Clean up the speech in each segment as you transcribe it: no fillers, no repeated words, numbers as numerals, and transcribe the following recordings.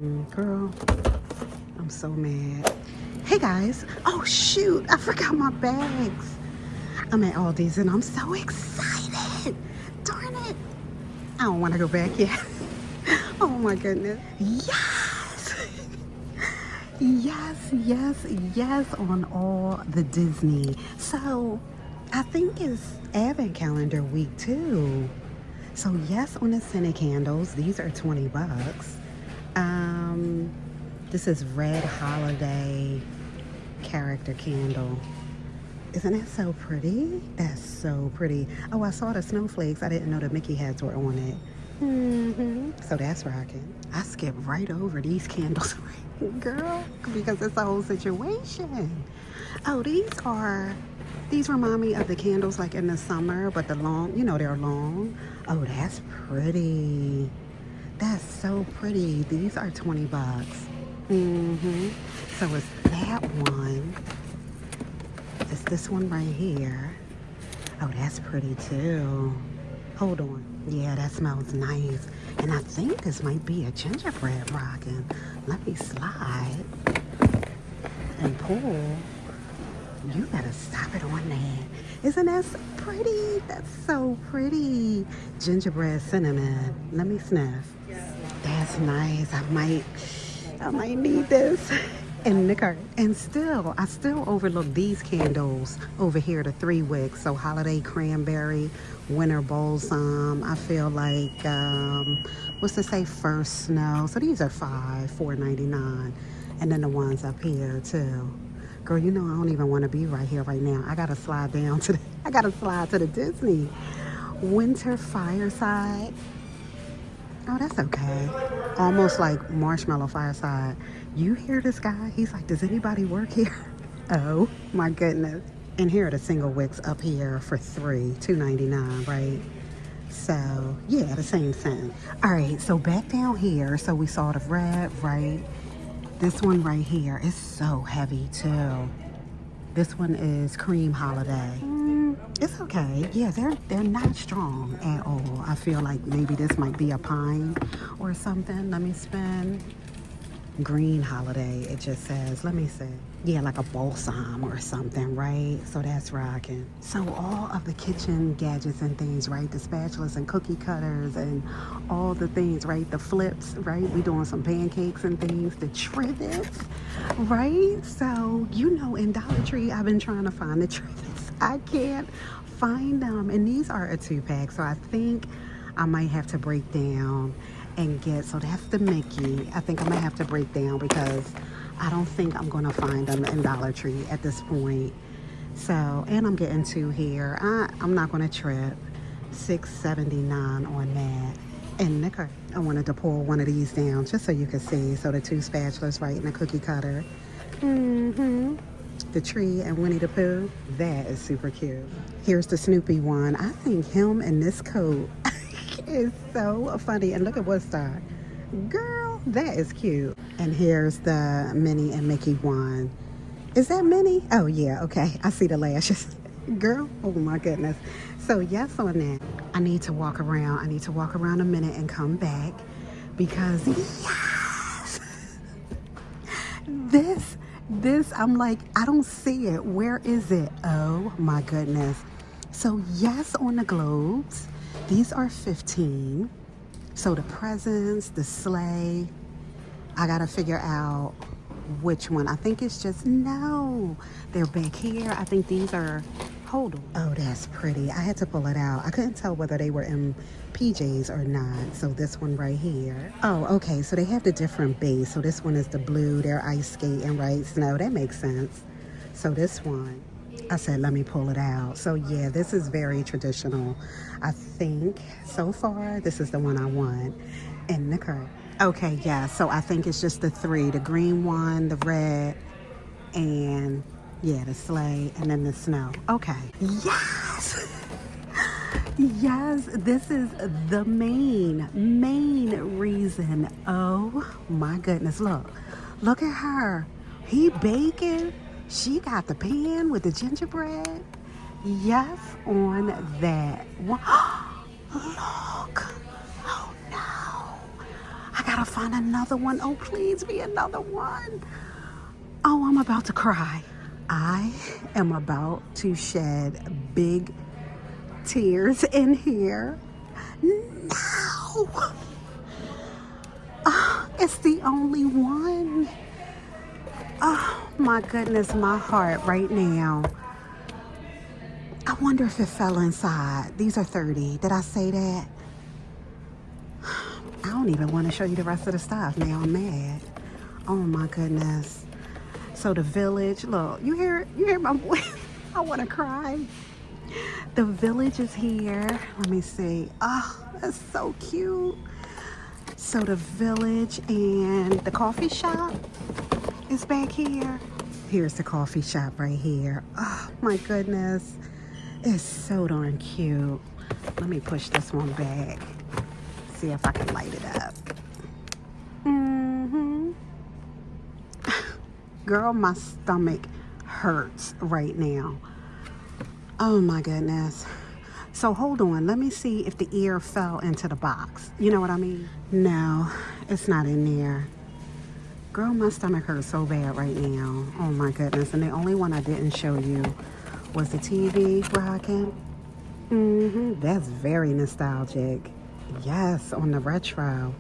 Girl, I'm so mad. Hey guys. Oh shoot, I forgot my bags. I'm at Aldi's and I'm so excited. Darn it. I don't want to go back yet. Oh my goodness. Yes. Yes on all the Disney. So I think it's Advent calendar week too. So yes on the scented candles. These are 20 bucks. This is Red Holiday character candle. Isn't that so pretty? That's so pretty. Oh, I saw the snowflakes. I didn't know the Mickey hats were on it. So that's rocking. I skipped right over these candles, girl, because it's a whole situation. Oh, these remind me of the candles like in the summer, but the long, they're long. Oh, that's pretty. That's so pretty. These are 20 bucks. So it's that one. It's this one right here. Oh, that's pretty too. Hold on. Yeah, that smells nice. And I think this might be a gingerbread rockin'. Let me slide and pull. You better stop it on that. Isn't that so pretty? That's so pretty. Gingerbread cinnamon. Let me sniff. That's nice. I might need this in the cart. And I still overlook these candles over here, the 3 wicks. So holiday cranberry, winter balsam. I feel like what's to say, first snow. So these are $4.99. And then the ones up here too. Girl, I don't even want to be right here right now. I gotta slide down to the Disney. Winter fireside. Oh, that's okay. Almost like marshmallow fireside. You hear this guy? He's like, does anybody work here? Oh my goodness. And here are the single wicks up here for $2.99, right? So yeah, the same thing. All right, so back down here. So we saw the red, right? This one right here is so heavy too. This one is cream holiday. It's okay. Yeah, they're not strong at all. I feel like maybe this might be a pine or something. Let me spin. Green holiday, it just says. Let me see. Yeah, like a balsam or something, right? So that's rocking. So all of the kitchen gadgets and things, right? The spatulas and cookie cutters and all the things, right? The flips, right? We doing some pancakes and things. The trivets, right? So, in Dollar Tree, I've been trying to find the trivets. I can't find them. And these are a 2-pack. So I think I might have to break down and get, so that's the Mickey. I think I'm gonna have to break down because I don't think I'm gonna find them in Dollar Tree at this point. So, and I'm getting 2 here. I'm not gonna trip. $6.79 on that. And the cart. I wanted to pull one of these down just so you can see. So the 2 spatulas, right, and the cookie cutter. The tree and Winnie the Pooh. That is super cute. Here's the Snoopy one. I think him in this coat is so funny. And look at Woodstock. Girl, that is cute. And here's the Minnie and Mickey one. Is that Minnie? Oh yeah, okay. I see the lashes. Girl, oh my goodness. So yes on that. I need to walk around. I need to walk around a minute and come back because yes! This, I'm like, I don't see it. Where is it? Oh my goodness. So yes on the globes. These are 15. So the presents, the sleigh, I gotta figure out which one. I think it's just, no, they're back here. I think these are, hold on. Oh, that's pretty. I had to pull it out. I couldn't tell whether they were in PJs or not. So this one right here. Oh, okay, so they have the different base. So this one is the blue, they're ice skating, right? Snow, that makes sense. So this one, I said, let me pull it out. So yeah, this is very traditional. I think so far, this is the one I want in the cart. Okay, yeah, so I think it's just the 3, the green one, the red, and yeah, the sleigh, and then the snow. Okay, yes! Yes, this is the main reason. Oh my goodness, look at her. He baking. She got the pan with the gingerbread. Yes on that one. Look. Oh no. I gotta find find another one. Oh, please be another one. Oh, I'm about to cry. I am about to shed big tears in here. No! It's the only one. Oh, my goodness, my heart right now. I wonder if it fell inside. These are 30. Did I say that? I don't even want to show you the rest of the stuff. Now I'm mad. Oh, my goodness. So the Village, look, you hear my voice? I want to cry. The Village is here. Let me see. Oh, that's so cute. So the Village and the coffee shop is back here. Here's the coffee shop right here. Oh my goodness. It's so darn cute. Let me push this one back. See if I can light it up. Girl, my stomach hurts right now. Oh my goodness. So hold on, let me see if the ear fell into the box. You know what I mean? No, it's not in there. Girl, my stomach hurts so bad right now. Oh my goodness. And the only one I didn't show you was the TV rocking. That's very nostalgic. Yes, on the retro.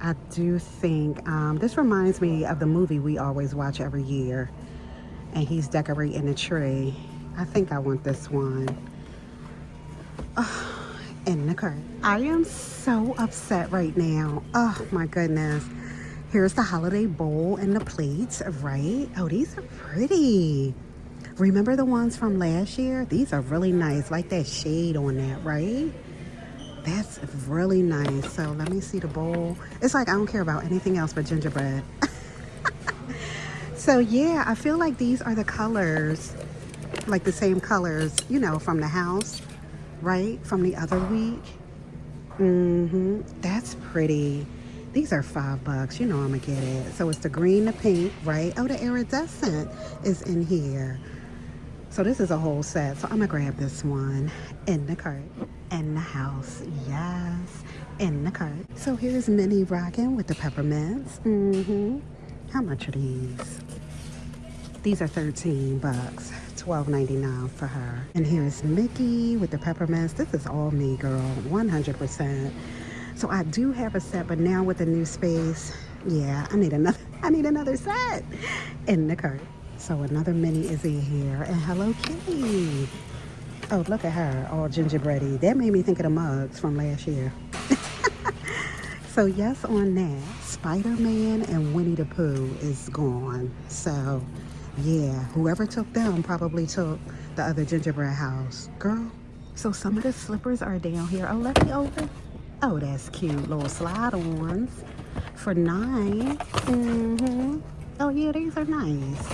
I do think, this reminds me of the movie we always watch every year. And he's decorating a tree. I think I want this one. Oh, in the cart. I am so upset right now. Oh my goodness. Here's the holiday bowl and the plates, right? Oh, these are pretty. Remember the ones from last year? These are really nice. Like that shade on that, right? That's really nice. So let me see the bowl. It's like I don't care about anything else but gingerbread. So yeah, I feel like these are the colors, like the same colors, you know, from the house, right? From the other week. That's pretty. These are $5. You know I'm gonna get it. So it's the green, the pink, right? Oh, the iridescent is in here. So this is a whole set. So I'm gonna grab this one in the cart. In the house, yes, in the cart. So here's Minnie rocking with the peppermints. How much are these? These are $13, $12.99 for her. And here's Mickey with the peppermints. This is all me, girl, 100%. So I do have a set, but now with the new space, yeah, I need another set in the cart. So another Minnie is in here, and Hello Kitty. Oh, look at her, all gingerbready. That made me think of the mugs from last year. So yes, on that, Spider-Man and Winnie the Pooh is gone. So yeah, whoever took them probably took the other gingerbread house. Girl, so some of the slippers are down here. Oh, let me open. Oh, that's cute. Little slide-ons for $9. Oh yeah, these are nice.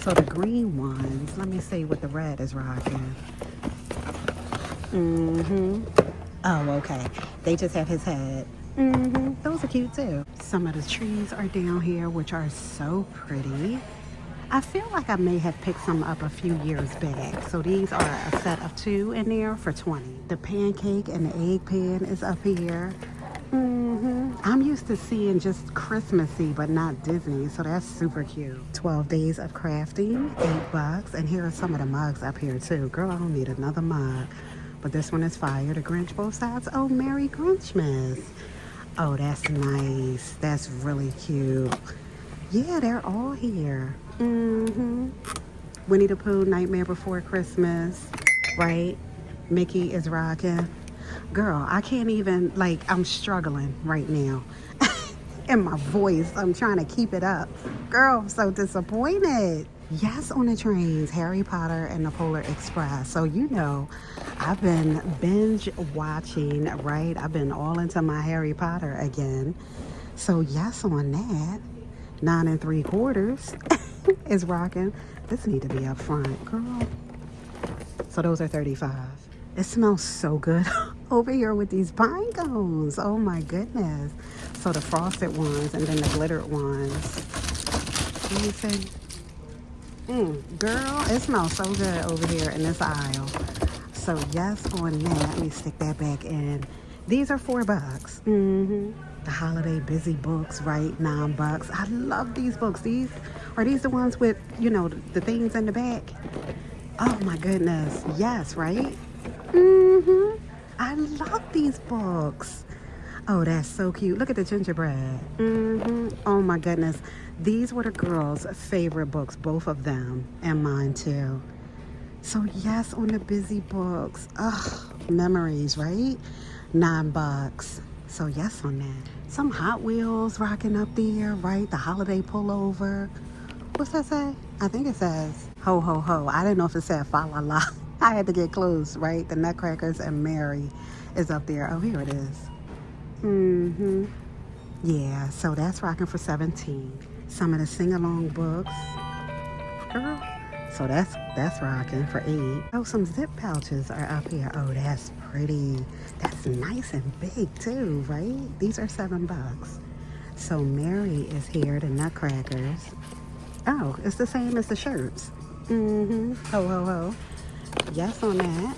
So the green ones, let me see what the red is rocking. Oh, okay. They just have his head. Those are cute too. Some of the trees are down here, which are so pretty. I feel like I may have picked some up a few years back. So these are a set of 2 in there for $20. The pancake and the egg pan is up here. I'm used to seeing just Christmassy, but not Disney, so that's super cute. 12 days of crafting, $8. And here are some of the mugs up here too. Girl, I don't need another mug. But this one is fire. The Grinch both sides. Oh, Merry Grinchmas. Oh, that's nice. That's really cute. Yeah, they're all here. Winnie the Pooh, Nightmare Before Christmas, right? Mickey is rocking. Girl, I can't even, like, I'm struggling right now. And my voice, I'm trying to keep it up. Girl, I'm so disappointed. Yes, on the trains, Harry Potter and the Polar Express. So, you know, I've been binge watching, right? I've been all into my Harry Potter again. So, yes, on that, 9 3/4 is rocking. This need to be up front, girl. So those are $35. It smells so good over here with these pine cones. Oh my goodness. So the frosted ones and then the glittered ones. Let me see. Girl, it smells so good over here in this aisle. So yes, on that, let me stick that back in. These are $4. The holiday busy books, right? $9. I love these books. Are these the ones with, the things in the back? Oh my goodness. Yes, right? I love these books. Oh, that's so cute. Look at the gingerbread. Oh my goodness. These were the girls' favorite books, both of them, and mine too. So yes, on the busy books. Ugh, memories, right? $9. So yes on that. Some Hot Wheels rocking up there, right? The holiday pullover. What's that say? I think it says ho ho ho. I didn't know if it said fa la la. I had to get close, right? The Nutcrackers and Mary is up there. Oh, here it is. Yeah, so that's rocking for $17. Some of the sing-along books. Girl. So that's rocking for $8. Oh, some zip pouches are up here. Oh, that's pretty. That's nice and big too, right? These are $7. So Mary is here, the Nutcrackers. Oh, it's the same as the shirts. Ho ho ho. Yes on that.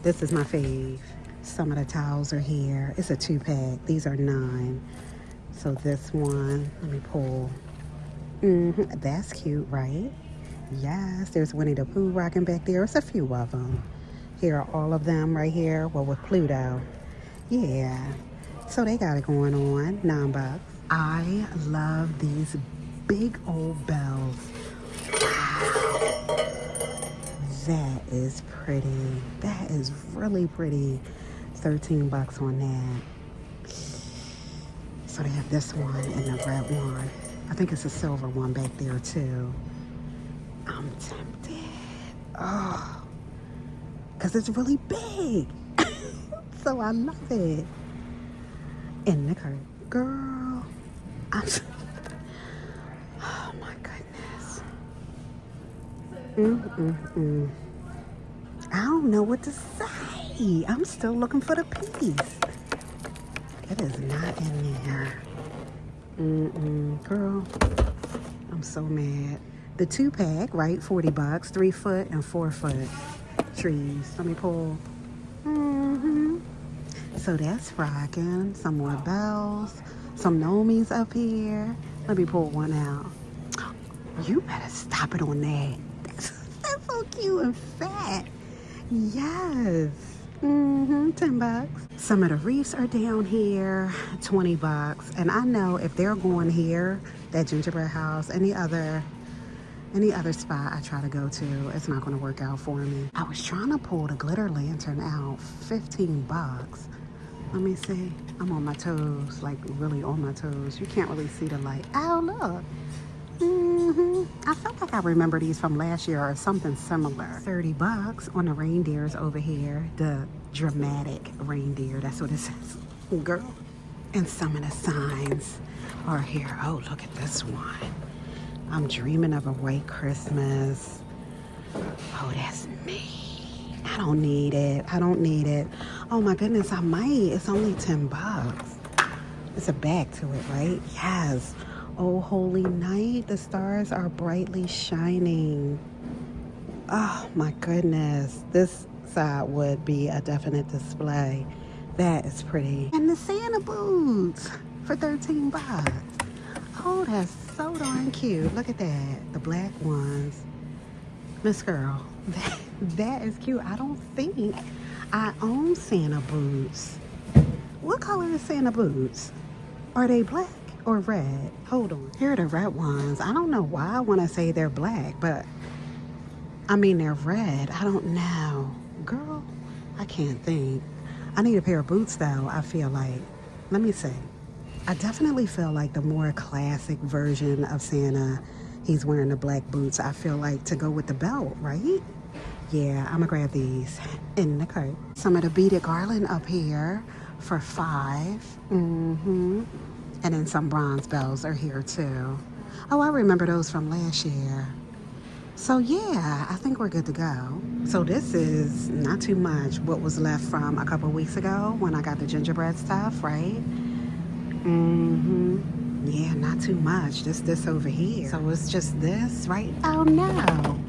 This is my fave. Some of the towels are here. It's a 2-pack. These are $9. So this one, let me pull. That's cute, right? Yes, there's Winnie the Pooh rocking back there. It's a few of them. Here are all of them right here. Well, with Pluto. Yeah. So they got it going on. $9. I love these big old bells. Wow. That is pretty. That is really pretty. $13 on that. So they have this one and the red one. I think it's a silver one back there too. I'm tempted. Oh, because it's really big. So I love it. In the curtain. Girl, oh my goodness. I don't know what to say. I'm still looking for the piece. It is not in there. Girl, I'm so mad. The 2-pack, right? $40, 3-foot and 4-foot trees. Let me pull. So that's rocking. Some more bells. Some gnomies up here. Let me pull one out. You better stop it on that. That's so cute and fat. Yes. $10. Some of the wreaths are down here. $20. And I know if they're going here, that gingerbread house, any other spot I try to go to, it's not going to work out for me. I was trying to pull the glitter lantern out. $15. Let me see. I'm on my toes, like really on my toes. You can't really see the light. Oh, look. I felt like I remember these from last year or something similar. $30 on the reindeers over here. The dramatic reindeer. That's what it says. Girl. And some of the signs are here. Oh, look at this one. I'm dreaming of a white Christmas. Oh, that's me. I don't need it. I don't need it. Oh my goodness, I might. It's only $10. It's a back to it, right? Yes. Oh, holy night. The stars are brightly shining. Oh my goodness. This side would be a definite display. That is pretty. And the Santa boots for $13. Oh, that's so darn cute. Look at that. The black ones. Miss Girl, that is cute. I don't think I own Santa boots. What color is Santa boots? Are they black or red? Hold on. Here are the red ones. I don't know why I want to say they're black, but I mean they're red. I don't know. Girl, I can't think. I need a pair of boots though, I feel like. Let me see. I definitely feel like the more classic version of Santa, he's wearing the black boots. I feel like to go with the belt, right? Yeah, I'm gonna grab these in the cart. Some of the beaded garland up here for $5. And then some bronze bells are here too. Oh, I remember those from last year. So yeah, I think we're good to go. So this is not too much what was left from a couple weeks ago when I got the gingerbread stuff, right? Yeah, not too much. Just this over here. So it's just this, right? Oh no.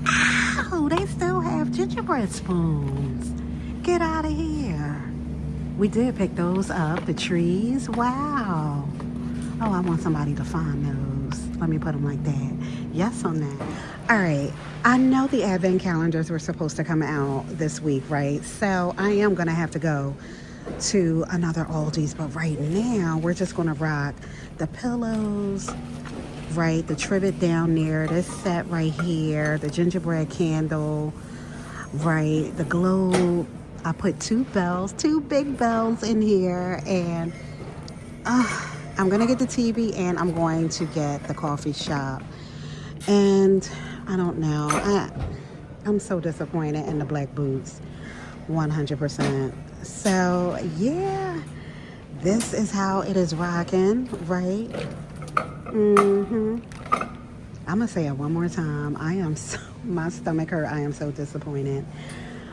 Ow, they still have gingerbread spoons. Get out of here. We did pick those up, the trees. Wow. Oh, I want somebody to find those. Let me put them like that. Yes on that. All right. I know the advent calendars were supposed to come out this week, right? So I am going to have to go to another Aldi's. But right now, we're just going to rock the pillows, right? The trivet down there. This set right here. The gingerbread candle, right? The globe. I put two big bells in here. And I'm going to get the TV and I'm going to get the coffee shop. And I don't know. I'm so disappointed in the black boots. 100%. So, yeah. This is how it is rocking, right? I'm going to say it one more time. My stomach hurt. I am so disappointed.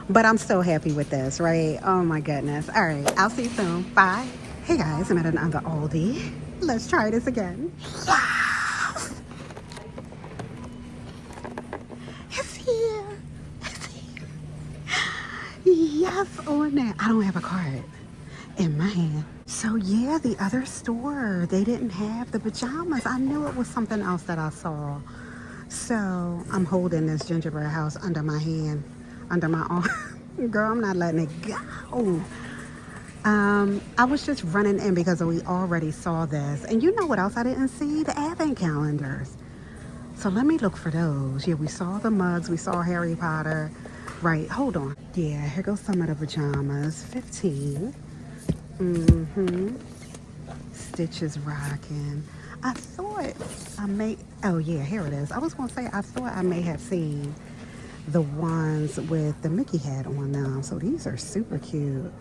But I'm still happy with this, right? Oh, my goodness. All right. I'll see you soon. Bye. Hey, guys. I'm at another Aldi. Let's try this again. Yes! It's here. It's here. Yes, on that. I don't have a card in my hand. So, yeah, the other store, they didn't have the pajamas. I knew it was something else that I saw. So, I'm holding this gingerbread house under my hand, under my arm. Girl, I'm not letting it go. I was just running in because we already saw this. And you know what else I didn't see? The advent calendars. So let me look for those. Yeah, we saw the mugs. We saw Harry Potter. Right, hold on. Yeah, here goes some of the pajamas. 15. Stitch is rocking. I thought I may... Oh, yeah, here it is. I was going to say, I thought I may have seen the ones with the Mickey hat on them. So these are super cute.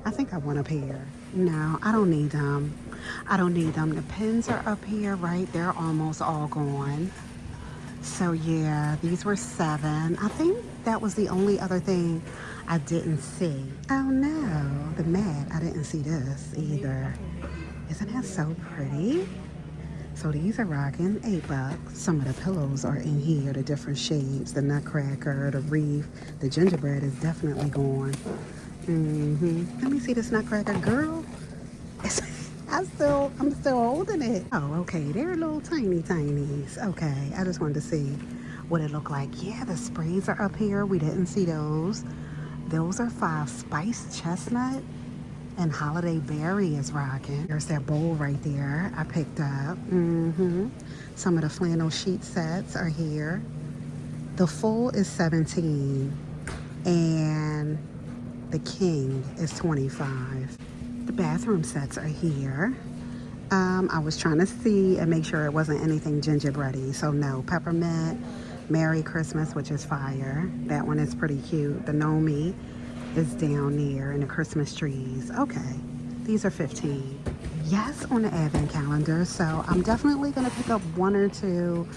I think I want a pair. No, I don't need them. I don't need them. The pins are up here, right? They're almost all gone. So, yeah, these were 7. I think that was the only other thing I didn't see. Oh, no. The mat. I didn't see this either. Isn't that so pretty? So these are rocking $8. Some of the pillows are in here, the different shapes, the nutcracker, the wreath. The gingerbread is definitely gone. Let me see this nutcracker, girl. I'm still holding it. Oh, okay. They're little tinies. Okay, I just wanted to see what it looked like. Yeah, the sprays are up here. We didn't see those. Those are 5. Spiced chestnut and holiday berry is rocking. There's that bowl right there I picked up. Some of the flannel sheet sets are here. The full is 17 and the king is 25. The bathroom sets are here. I was trying to see and make sure it wasn't anything gingerbready. So no, peppermint, Merry Christmas, which is fire. That one is pretty cute. The Nomi is down there and the Christmas trees. Okay, these are 15. Yes, on the advent calendar. So I'm definitely gonna pick up 1 or 2.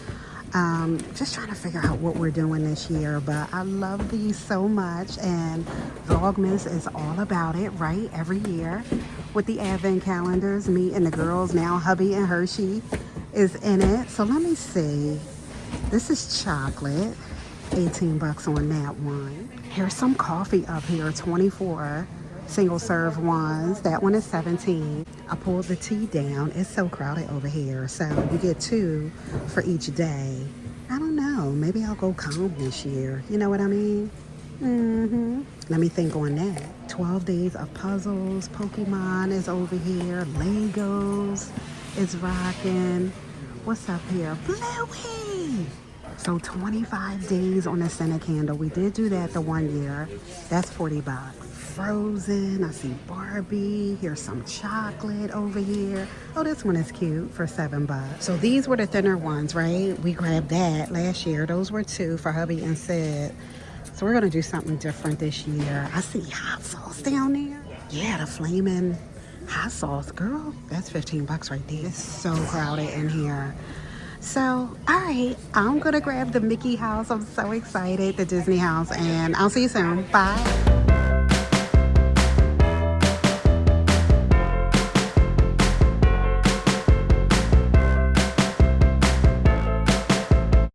Just trying to figure out what we're doing this year, but I love these so much, and Vlogmas is all about it, right? Every year with the advent calendars, me and the girls, now hubby and Hershey is in it. So let me see. This is chocolate, $18 on that one. Here's some coffee up here, 24 single serve ones. That one is 17. I pulled the tea down. It's so crowded over here. So you get 2 for each day. I don't know. Maybe I'll go calm this year. You know what I mean? Let me think on that. 12 days of puzzles. Pokemon is over here. Legos is rocking. What's up here? Bluey! So 25 days on the Santa candle. We did do that the one year. That's $40. Frozen. I see Barbie. Here's some chocolate over here. Oh, this one is cute for $7. So these were the thinner ones, right? We grabbed that last year. Those were 2 for hubby and Sid. So we're gonna do something different this year. I see hot sauce down there. Yeah, the flaming hot sauce, girl. That's $15 right there. It's so crowded in here. So, all right, I'm gonna grab the Mickey house. I'm so excited, the Disney house, and I'll see you soon. Bye.